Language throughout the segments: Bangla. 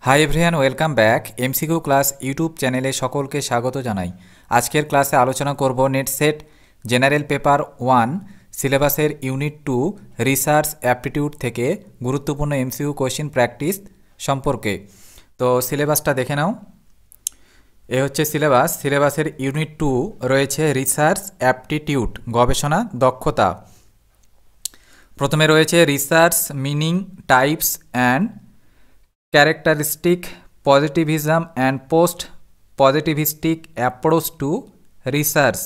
Hi everyone, welcome back. MCQ class YouTube চ্যানেলে সকলকে স্বাগত জানাই। আজকের ক্লাসে আলোচনা করব নেট সেট জেনারেল পেপার 1 সিলেবাসের ইউনিট 2 রিসার্চ অ্যাপটিটিউড থেকে গুরুত্বপূর্ণ এমসিকিউ কোশ্চেন প্র্যাকটিস সম্পর্কে। তো সিলেবাসটা দেখে নাও। এ হচ্ছে সিলেবাসের ইউনিট 2 রয়েছে রিসার্চ অ্যাপটিটিউড, গবেষণা দক্ষতা। প্রথমে রয়েছে research meaning, types and characteristic, positivism and post positivistic approach to research.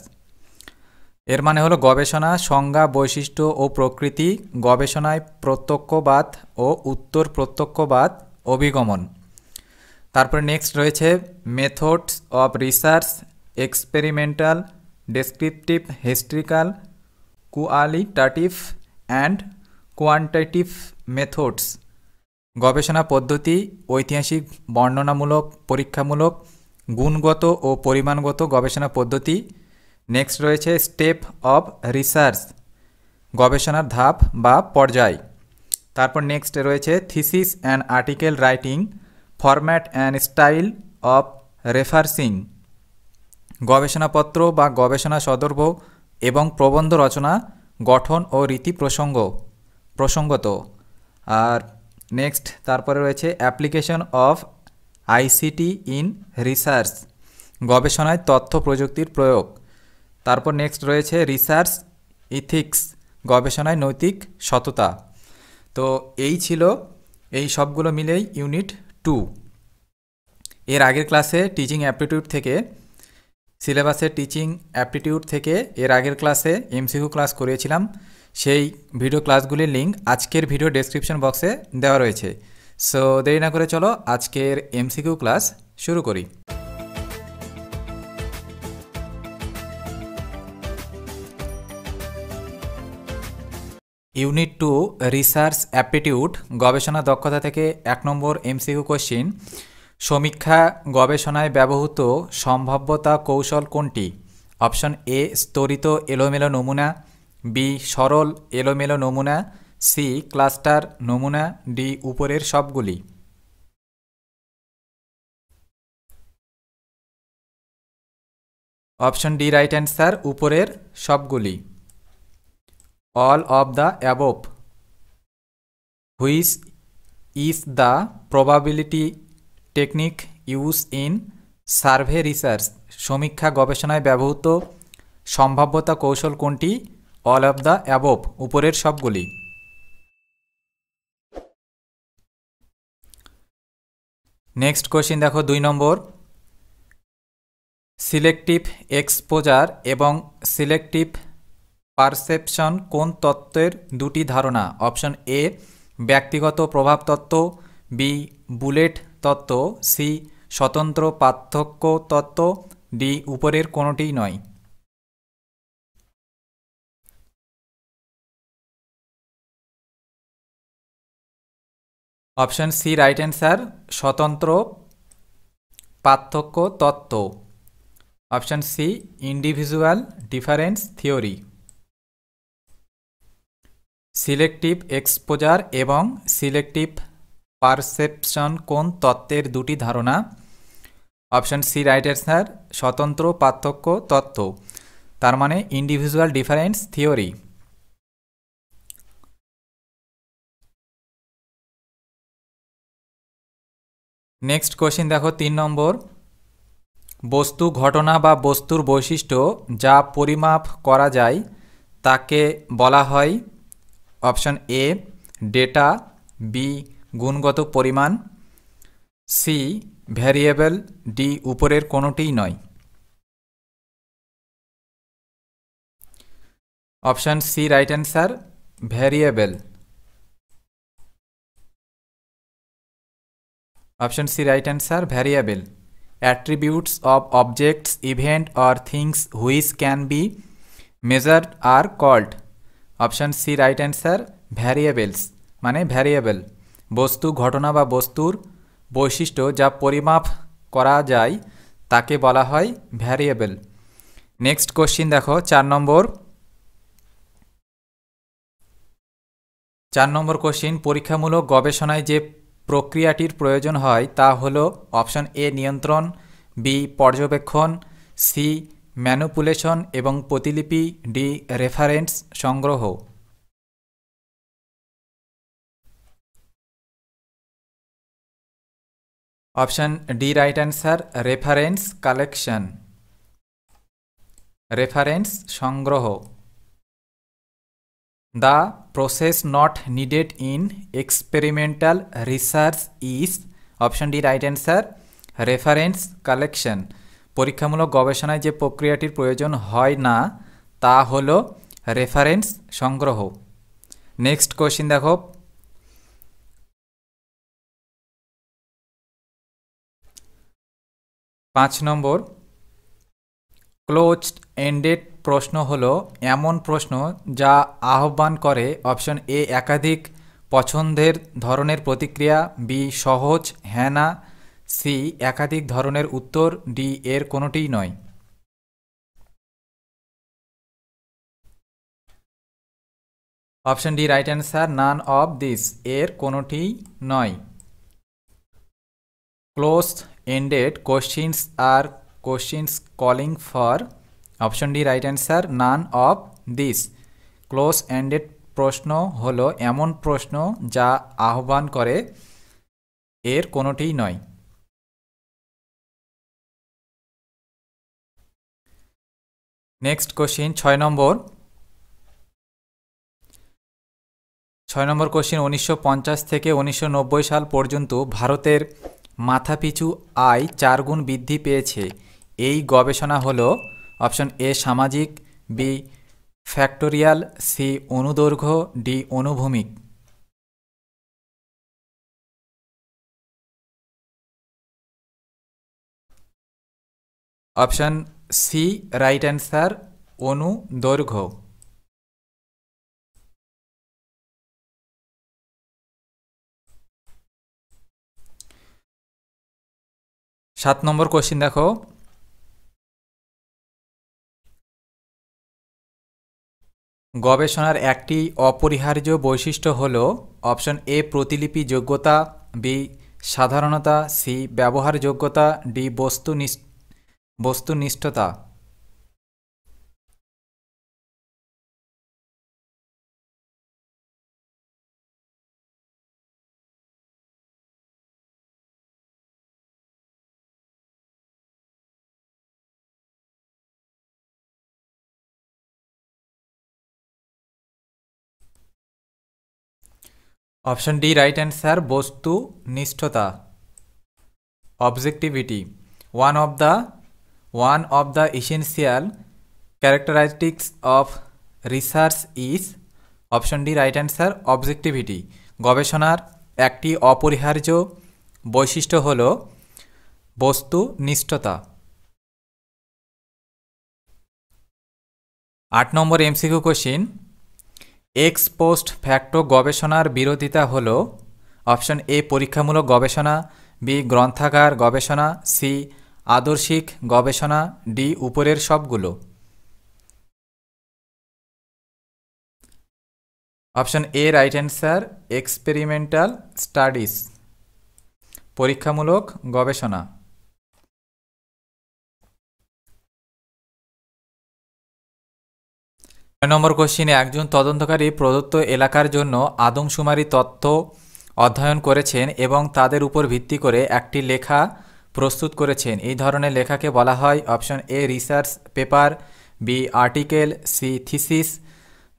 এর মানে হলো গবেষণা, সংজ্ঞা, বৈশিষ্ট্য ও প্রকৃতি, গবেষণায় প্রত্যক্ষবাদ ও উত্তর প্রত্যক্ষবাদ অভিগমন। তারপরে নেক্সট রয়েছে methods of research, experimental, descriptive, historical, qualitative and quantitative methods. গবেষণা পদ্ধতি, ঐতিহাসিক, বর্ণনামূলক, পরীক্ষামূলক, গুণগত ও পরিমাণগত গবেষণা পদ্ধতি। নেক্সট রয়েছে স্টেপ অফ রিসার্চ, গবেষণার ধাপ বা পর্যায়। তারপর নেক্সট রয়েছে thesis and article writing, format and style of referencing, গবেষণাপত্র বা গবেষণা সদর্ভ এবং প্রবন্ধ রচনা, গঠন ও রীতি প্রসঙ্গত। আর নেক্সট তারপরে রয়েছে application of ICT in research, গবেষণায় তথ্য প্রযুক্তির প্রয়োগ। তারপর নেক্সট রয়েছে রিসার্চ ইথিক্স, গবেষণায় নৈতিক সততা। তো এই সবগুলো মিলেই ইউনিট 2। এর আগের ক্লাসে টিচিং অ্যাপটিটিউড থেকে, সিলেবাসের টিচিং অ্যাপটিটিউড থেকে এর আগের ক্লাসে এমসিকিউ ক্লাস করিয়েছিলাম। সেই ভিডিও ক্লাসগুলির লিঙ্ক আজকের ভিডিও ডেসক্রিপশন বক্সে দেওয়া রয়েছে। সো দেরি না করে চলো আজকের এমসিকিউ ক্লাস শুরু করি। ইউনিট 2 রিসার্চ অ্যাপটিটিউড, গবেষণা দক্ষতা থেকে 1 নম্বর এমসিকিউ কোশ্চিন। সমীক্ষা গবেষণায় ব্যবহৃত সম্ভাব্যতা কৌশল কোনটি? অপশন এ স্তরিত এলোমেলো নমুনা, বি সরল এলোমেলো নমুনা, সি ক্লাস্টার নমুনা, ডি উপরের সবগুলি। অপশন ডি রাইট অ্যান্সার, উপরের সবগুলি। All of the above. Which is the probability technique use in survey research? সমীক্ষা গবেষণায় ব্যবহৃত সম্ভাব্যতা কৌশল কোনটি? অল অফ দ্য অ্যাবভ, উপরের সবগুলি। নেক্সট কোশ্চিন দেখো 2 নম্বর। সিলেক্টিভ এক্সপোজার এবং সিলেক্টিভ পারসেপশন কোন তত্ত্বের দুটি ধারণা? অপশন এ ব্যক্তিগত প্রভাব তত্ত্ব, বি বুলেট তত্ত্ব, সি স্বতন্ত্র পার্থক্য তত্ত্ব, ডি উপরের কোনোটিই নয়। অপশন সি রাইট অ্যান্সার, স্বতন্ত্র পার্থক্য তত্ত্ব। Option C individual difference theory. Selective exposure এবং সিলেক্টিভ পারসেপশন কোন তত্ত্বের দুটি ধারণা? অপশন সি রাইট অ্যান্সার, স্বতন্ত্র পার্থক্য তত্ত্ব, তার মানে individual difference theory. Next question দেখো 3 নম্বর। বস্তু, ঘটনা বা বস্তুর বৈশিষ্ট্য যা পরিমাপ করা যায় তাকে বলা হয়? অপশন এ ডেটা, বি গুণগত পরিমাণ, সি ভ্যারিয়েবল, ডি উপরের কোনোটিই নয়। Option C right answer, variable. Option C right answer, variable. Attributes of objects, event or things which can be measured are called? Option C right answer, variables, মানে ভ্যারিয়েবল। বস্তু, ঘটনা বা বস্তুর বৈশিষ্ট্য যা পরিমাপ করা যায় তাকে বলা হয় ভ্যারিয়েবল। নেক্সট কোশ্চিন দেখো 4 নম্বর। 4 নম্বর কোশ্চিন, পরীক্ষামূলক গবেষণায় যে প্রক্রিয়াটির প্রয়োজন হয় তা হলো অপশন এ নিয়ন্ত্রণ, বি পর্যবেক্ষণ, সি ম্যানুপুলেশন এবং প্রতিলিপি, ডি রেফারেন্স সংগ্রহ। Option D right answer, reference collection, reference সংগ্রহ। The process not needed in experimental research is, option D right answer, reference collection. পরীক্ষামূলক গবেষণায় যে প্রক্রিয়াটির প্রয়োজন হয় না তা হল রেফারেন্স সংগ্রহ। নেক্সট কোশ্চিন দেখো, 5 নম্বর ক্লোজড এন্ডেড প্রশ্ন হলো এমন প্রশ্ন যা আহ্বান করে অপশন এ একাধিক পছন্দের ধরনের প্রতিক্রিয়া, বি সহজ হ্যাঁ না, সি একাধিক ধরনের উত্তর, ডি এর কোনোটিই নয়। Option D right answer, none of this, এর কোনোটিই নয়। Closed ended questions are questions calling for, option D right answer, none of this. Close ended প্রশ্ন হলো এমন প্রশ্ন যা আহ্বান করে, এর কোনোটিই নয়। নেক্সট কোশ্চিন 6 নম্বর কোশ্চিন 1950 থেকে 1990 সাল পর্যন্ত ভারতের মাথাপিছু আয় 4 গুণ বৃদ্ধি পেয়েছে। এই গবেষণা হলো অপশন এ সামাজিক, বি ফ্যাক্টোরিয়াল, সি অনুদৈর্ঘ্য, ডি অনুভূমিক। অপশন সি রাইট অ্যান্সার, অনুদৈর্ঘ্য। 7 নম্বর কোশ্চিন দেখো, গবেষণার একটি অপরিহার্য বৈশিষ্ট্য হল অপশন এ প্রতিলিপি যোগ্যতা, বি সাধারণতা, সি ব্যবহারযোগ্যতা, ডি বস্তুনিষ্ঠতা। অপশন ডি রাইট অ্যান্সার, বস্তুনিষ্ঠতা, objectivity. One of the essential characteristics of research is, option D right answer, objectivity. গবেষণার একটি অপরিহার্য বৈশিষ্ট্য হল বস্তুনিষ্ঠতা। 8 number MCQ question, ex post facto গবেষণার বিরোধিতা হল অপশন এ পরীক্ষামূলক গবেষণা, বি গ্রন্থাগার গবেষণা, সি আদর্শিক গবেষণা, ডি উপরের সবগুলো। Option A right answer, experimental studies, পরীক্ষামূলক গবেষণা। 9 নম্বর কোশ্চিনে একজন তদন্তকারী প্রদত্ত এলাকার জন্য আদমশুমারি তথ্য অধ্যয়ন করেছেন এবং তাদের উপর ভিত্তি করে একটি লেখা প্রস্তুত করেছেন। এই ধরনের লেখাকে বলা হয় option A research paper, B article, C thesis,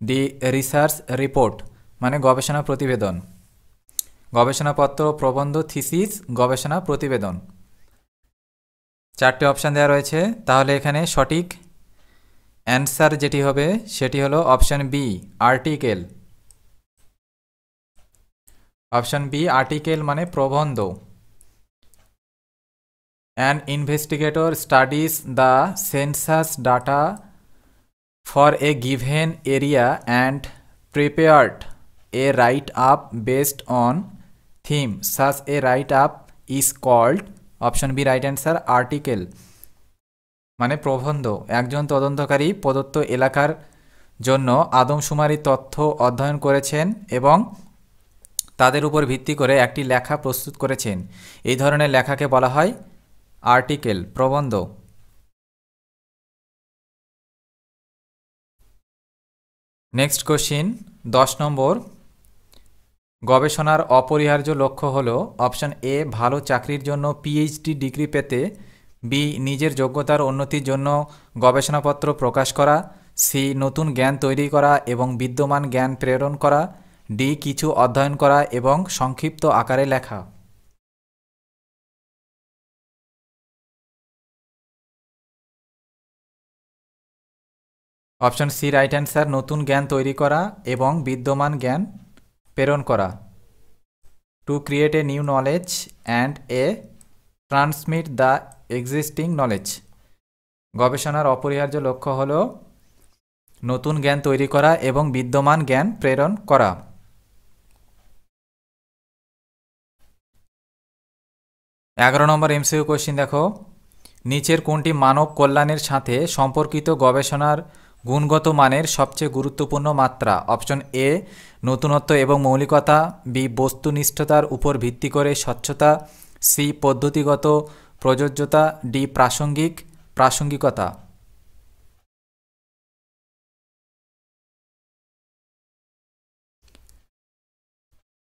D research report মানে গবেষণা প্রতিবেদন। গবেষণাপত্র, প্রবন্ধ, থিসিস, গবেষণা প্রতিবেদন। 4টে অপশান দেওয়া রয়েছে, তাহলে এখানে সঠিক অ্যান্সার যেটি হবে সেটি হলো option B article. Option B article মানে প্রবন্ধ। An investigator studies the census data for a given area and prepared a write up based on theme such a write up is called, option B right answer, article মানে প্রবন্ধ। একজন তদন্তকারী প্রদত্ত এলাকার জন্য আদমশুমারি তথ্য অধ্যয়ন করেছেন এবং তাদের উপর ভিত্তি করে একটি লেখা প্রস্তুত করেছেন। এই ধরনের লেখাকে বলা হয় আর্টিকেল, প্রবন্ধ। নেক্সট কোশ্চিন 10 নম্বর, গবেষণার অপরিহার্য লক্ষ্য হল অপশন এ ভালো চাকরির জন্য পিএইচডি ডিগ্রি পেতে, বি নিজের যোগ্যতার উন্নতির জন্য গবেষণাপত্র প্রকাশ করা, সি নতুন জ্ঞান তৈরি করা এবং বিদ্যমান জ্ঞান প্রেরণ করা, ডি কিছু অধ্যয়ন করা এবং সংক্ষিপ্ত আকারে লেখা। অপশন সি রাইট অ্যান্সার, নতুন জ্ঞান তৈরি করা এবং বিদ্যমান জ্ঞান প্রেরণ করা। To create a new knowledge and a transmit the existing knowledge. গবেষণার অপরিহার্য লক্ষ্য হল নতুন জ্ঞান তৈরি করা এবং বিদ্যমান জ্ঞান প্রেরণ করা। 11 নম্বর এমসিকিউ কোশ্চিন দেখো, নিচের কোনটি মানব কল্যাণের সাথে সম্পর্কিত গবেষণার গুণগত মানের সবচেয়ে গুরুত্বপূর্ণ মাত্রা? অপশন এ নতুনত্ব এবং মৌলিকতা, বি বস্তুনিষ্ঠতার উপর ভিত্তি করে স্বচ্ছতা, সি পদ্ধতিগত প্রযোজ্যতা, ডি প্রাসঙ্গিকতা।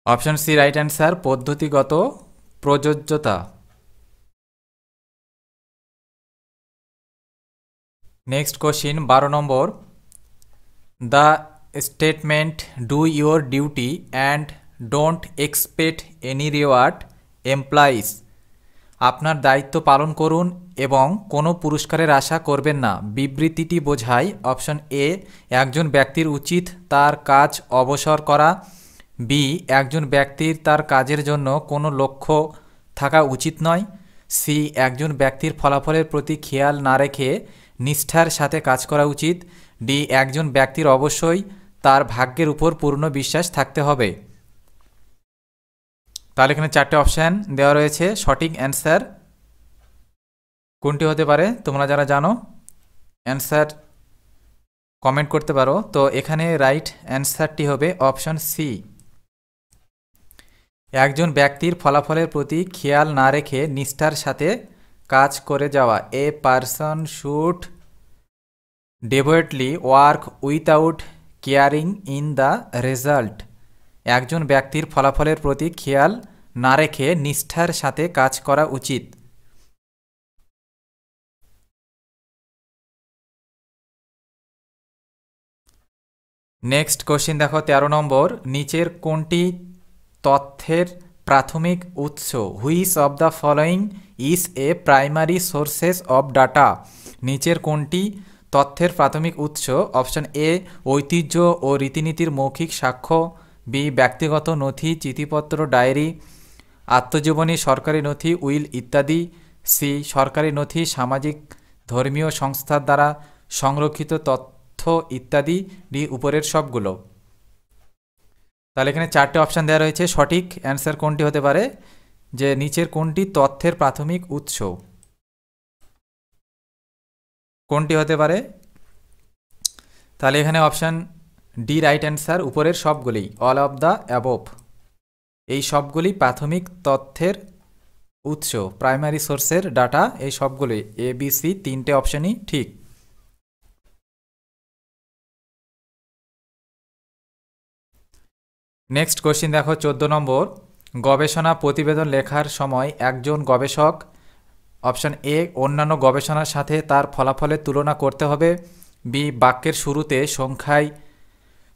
অপশন সি রাইট অ্যান্সার, পদ্ধতিগত প্রযোজ্যতা। Next question 12 number, the statement do your duty and don't expect any reward employees, আপনার দায়িত্ব পালন করুন এবং কোনো পুরস্কারের আশা করবেন না, বিবৃতিটি বোঝায় অপশন এ একজন ব্যক্তির উচিত তার কাজ অবসর করা, বি একজন ব্যক্তির তার কাজের জন্য কোনো লক্ষ্য থাকা উচিত নয়, সি একজন ব্যক্তির ফলাফলের প্রতি খেয়াল না রেখে নিষ্ঠার সাথে কাজ করা উচিত, ডি একজন ব্যক্তির অবশ্যই তার ভাগ্যের উপর পূর্ণ বিশ্বাস থাকতে হবে। তাহলে এখানে 4টে অপশান দেওয়া রয়েছে, সঠিক অ্যান্সার কোনটি হতে পারে? তোমরা যারা জানো অ্যান্সার কমেন্ট করতে পারো। তো এখানে রাইট অ্যান্সারটি হবে অপশন সি, একজন ব্যক্তির ফলাফলের প্রতি খেয়াল না রেখে নিষ্ঠার সাথে কাজ করে যাওয়া। A person should devotedly work without caring in the result, একজন ব্যক্তির ফলাফলের প্রতি খেয়াল না রেখে নিষ্ঠার সাথে কাজ করা উচিত। নেক্সট কোশ্চিন দেখো 13 নম্বর, নিচের কোনটি তথ্যের প্রাথমিক উৎস? Which of the following is a primary sources of data, নিচের কোনটি তথ্যের প্রাথমিক উৎস? অপশন এ ঐতিহ্য ও রীতিনীতির মৌখিক সাক্ষ্য, বি ব্যক্তিগত নথি চিঠিপত্র ডায়েরি আত্মজীবনী সরকারি নথি উইল ইত্যাদি, সি সরকারি নথি সামাজিক ধর্মীয় সংস্থার দ্বারা সংরক্ষিত তথ্য ইত্যাদি, ডি উপরের সবগুলো। তাহলে এখানে 4টে অপশান দেওয়া রয়েছে, সঠিক অ্যান্সার কোনটি হতে পারে যে নিচের কোনটি তথ্যের প্রাথমিক উৎস কোনটি হতে পারে? তাহলে এখানে অপশান ডি রাইট অ্যান্সার, উপরের সবগুলি, অল অফ দ্য অ্যাবভ, এই সবগুলি প্রাথমিক তথ্যের উৎস, প্রাইমারি সোর্সের ডাটা, এই সবগুলি এ বি সি 3টে অপশানই ঠিক। নেক্সট কোশ্চিন দেখো 14 নম্বর, গবেষণা প্রতিবেদন লেখার সময় একজন গবেষক অপশন এ অন্যান্য গবেষণার সাথে তার ফলাফলের তুলনা করতে হবে, বি বাক্যের শুরুতে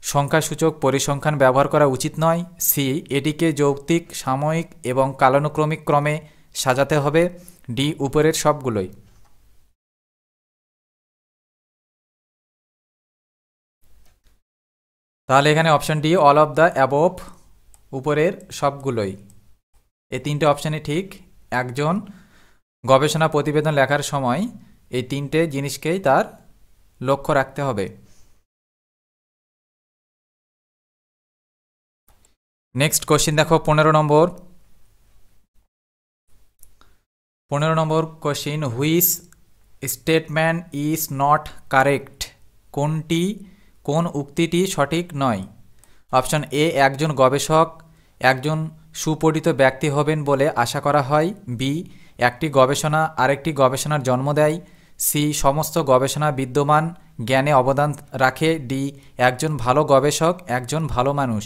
সংখ্যাসূচক পরিসংখ্যান ব্যবহার করা উচিত নয়, সি এটিকে যৌক্তিক সাময়িক এবং কালানুক্রমিক ক্রমে সাজাতে হবে, ডি উপরের সবগুলোই। তাহলে এখানে option D all of the above, উপরের সবগুলোই, এই 3টে অপশানই ঠিক। একজন গবেষণা প্রতিবেদন লেখার সময় এই 3টে জিনিসকেই তার লক্ষ্য রাখতে হবে। নেক্সট কোশ্চিন দেখো 15 number question, which statement is not correct, কোন উক্তিটি সঠিক নয়? অপশন এ একজন গবেষক একজন সুপঠিত ব্যক্তি হবেন বলে আশা করা হয়। বি, একটি গবেষণা আরেকটি গবেষণার জন্ম দেয়। সি, সমস্ত গবেষণা বিদ্যমান জ্ঞানে অবদান রাখে। ডি, একজন ভালো গবেষক একজন ভালো মানুষ।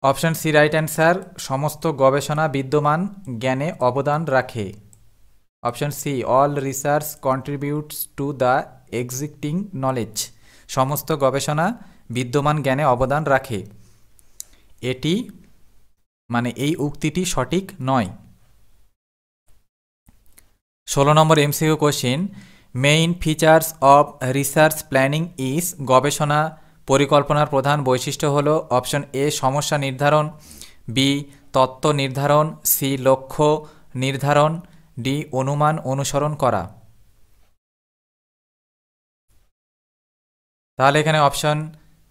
অপশন সি রাইট অ্যান্সার, সমস্ত গবেষণা বিদ্যমান জ্ঞানে অবদান রাখে। Option C, all research contributes to the existing knowledge, সমস্ত গবেষণা বিদ্যমান জ্ঞানে অবদান রাখে। এটি এই উক্তিটি সঠিক নয়। 16 number MCQ question, main features of research planning is, গবেষণা পরিকল্পনার প্রধান বৈশিষ্ট্য হল। অপশন এ, সমস্যা নির্ধারণ। বি, তত্ত্ব নির্ধারণ। সি, লক্ষ্য নির্ধারণ। ডি, অনুমান অনুসরণ করা। তাহলে এখানে অপশন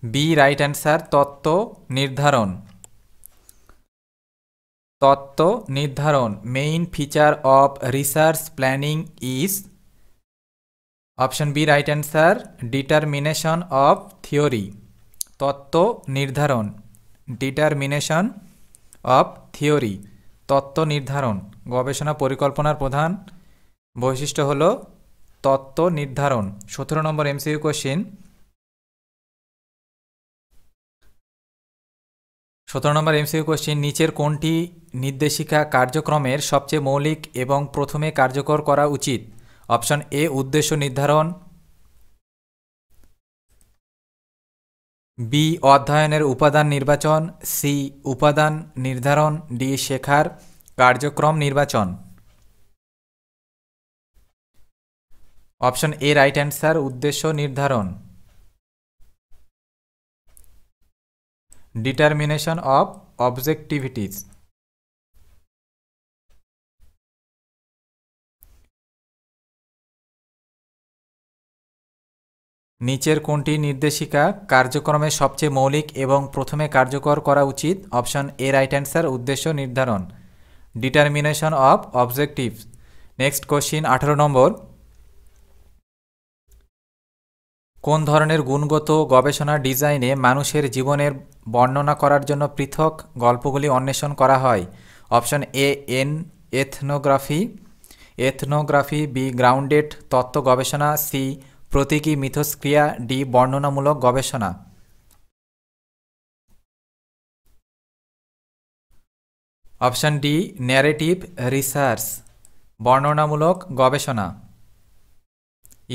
বি রাইট অ্যান্সার, তত্ত্ব নির্ধারণ। তত্ত্ব নির্ধারণ, main feature of research planning is. Option B right answer, determination of theory. তত্ত্ব নির্ধারণ, ডিটারমিনেশন অফ থিওরি, তত্ত্ব নির্ধারণ। গবেষণা পরিকল্পনার প্রধান বৈশিষ্ট্য হল তত্ত্ব নির্ধারণ। 17 নম্বর এমসিকিউ কোশ্চেন, 17 নম্বর এমসিকিউ কোশ্চেন, নিচের কোনটি নির্দেশিকা কার্যক্রমের সবচেয়ে মৌলিক এবং প্রথমে কার্যকর করা উচিত? অপশন এ, উদ্দেশ্য নির্ধারণ। বি, অধ্যয়নের উপাদান নির্বাচন। সি, উপাদান নির্ধারণ। ডি, শেখার কার্যক্রম নির্বাচন। অপশন এ রাইট অ্যান্সার, উদ্দেশ্য নির্ধারণ, ডিটারমিনেশন অফ অবজেক্টিভিটিস। নিচের কোনটি নির্দেশিকা কার্যক্রমের সবচেয়ে মৌলিক এবং প্রথমে কার্যকর করা উচিত? অপশন এ রাইট অ্যান্সার, উদ্দেশ্য নির্ধারণ, determination of objective. Next question 18 নম্বর, কোন ধরনের গুণগত গবেষণা ডিজাইনে মানুষের জীবনের বর্ণনা করার জন্য পৃথক গল্পগুলি অন্বেষণ করা হয়? Option A, ethnography. B, grounded তত্ত্ব গবেষণা। সি, প্রতীকী মিথস্ক্রিয়া। ডি, বর্ণনামূলক গবেষণা। অপশন ডি, ন্যারেটিভ রিসার্চ, বর্ণনামূলক গবেষণা।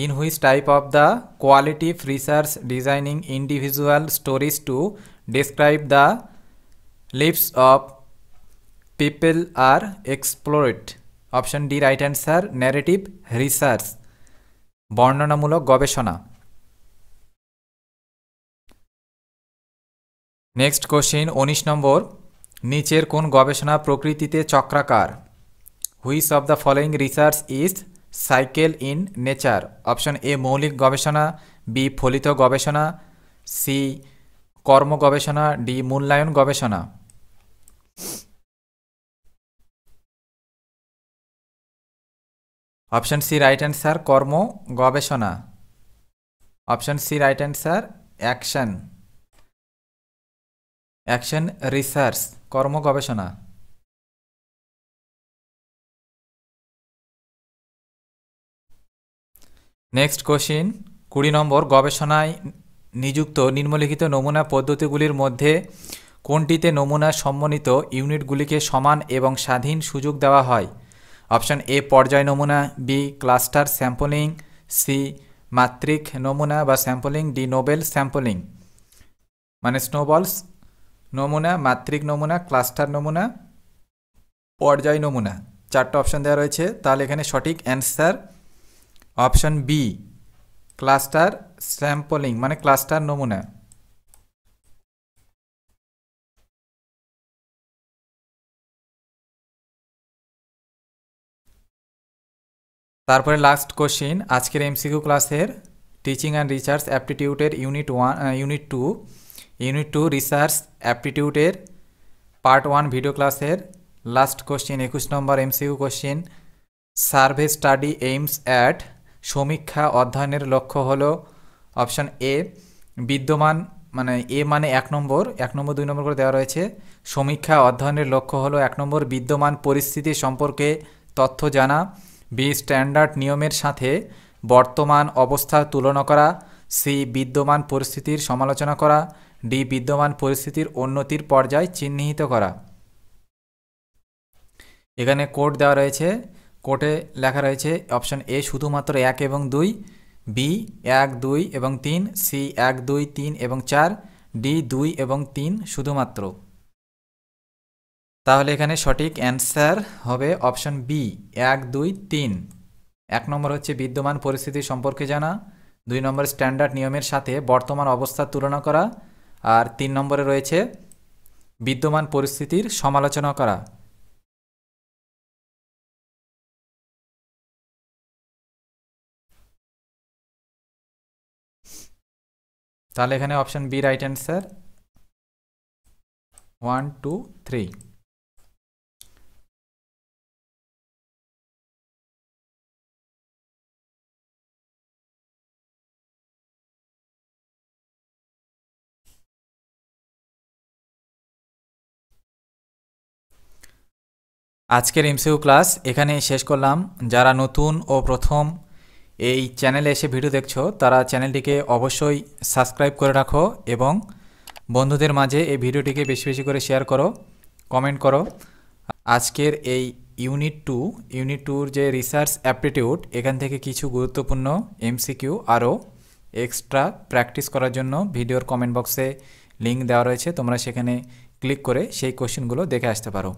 In which type of the qualitative research designing individual stories to describe the lives of people are explored? Option D right answer, narrative research, বর্ণনামূলক গবেষণা। নেক্সট কোশ্চেন 19 নম্বর, নিচের কোন গবেষণা প্রকৃতিতে চক্রাকার? Which of the following research is cycle in nature? Option A, মৌলিক গবেষণা। বি, ফলিত গবেষণা। সি, কর্ম গবেষণা। ডি, মূল্যায়ন গবেষণা। অপশন সি রাইট অ্যান্সার, কর্ম গবেষণা। Option C right answer, action research, কর্ম গবেষণা। নেক্সট কোশ্চিন 20 নম্বর, গবেষণায় নিযুক্ত নিম্নলিখিত নমুনা পদ্ধতিগুলির মধ্যে কোনটিতে নমুনা সমন্বিত ইউনিটগুলিকে সমান এবং স্বাধীন সুযোগ দেওয়া হয়? অপশন এ, পর্যায় নমুনা। B, cluster sampling. সি, মাত্রিক নমুনা বা স্যাম্পলিং। ডি, নোবেল স্যাম্পলিং, স্নোবলস নমুনা, মাত্রিক নমুনা, ক্লাস্টার নমুনা, পর্যায় নমুনা। 4টা অপশন দেওয়া রয়েছে, তাহলে এখানে সঠিক answer option B, cluster sampling, cluster নমুনা। তারপরে লাস্ট কোশ্চিন আজকের এমসিকিউ ক্লাসের, টিচিং অ্যান্ড রিসার্চ অ্যাপটিটিউডের ইউনিট 2 রিসার্চ অ্যাপটিটিউডের পার্ট 1 ভিডিও ক্লাসের last question 21 number MCQ question, survey study aims at সমীক্ষা অধ্যয়নের লক্ষ্য হলো অপশন এ বিদ্যমান, মানে এ মানে 1 নম্বর 2 নম্বর করে দেওয়া রয়েছে। সমীক্ষা অধ্যয়নের লক্ষ্য হলো 1 নম্বর বিদ্যমান পরিস্থিতি সম্পর্কে তথ্য জানা, বি স্ট্যান্ডার্ড নিয়মের সাথে বর্তমান অবস্থার তুলনা করা, সি বিদ্যমান পরিস্থিতির সমালোচনা করা, ডি বিদ্যমান পরিস্থিতির উন্নতির পর্যায় চিহ্নিত করা। এখানে কোড দেওয়া রয়েছে, কোডে লেখা রয়েছে অপশন এ শুধুমাত্র 1 এবং 2, বি 1, 2 এবং 3, সি 1, 2, 3 এবং 4, ডি 2 এবং 3 শুধুমাত্র। তাহলে এখানে সঠিক অ্যান্সার হবে অপশন বি 1, 2, 3। 1 নম্বর হচ্ছে বিদ্যমান পরিস্থিতি সম্পর্কে জানা, 2 নম্বর স্ট্যান্ডার্ড নিয়মের সাথে বর্তমান অবস্থার তুলনা করা, আর 3 নম্বরে রয়েছে বিদ্যমান পরিস্থিতির সমালোচনা করা। তাহলে এখানে অপশন বি রাইট অ্যান্সার 1, 2, 3। আজকের এমসিকিউ ক্লাস এখানে শেষ করলাম। যারা নতুন ও প্রথম এই চ্যানেলে এসে ভিডিও দেখছো তারা চ্যানেলটিকে অবশ্যই সাবস্ক্রাইব করে রাখো এবং বন্ধুদের মাঝে এই ভিডিওটিকে বেশি বেশি করে শেয়ার করো, কমেন্ট করো। আজকের এই ইউনিট টুর যে রিসার্চ অ্যাপটিটিউড, এখান থেকে কিছু গুরুত্বপূর্ণ এমসিকিউ আরও এক্সট্রা প্র্যাকটিস করার জন্য ভিডিওর কমেন্ট বক্সে লিঙ্ক দেওয়া রয়েছে, তোমরা সেখানে ক্লিক করে সেই কোশ্চেনগুলো দেখে আসতে পারো।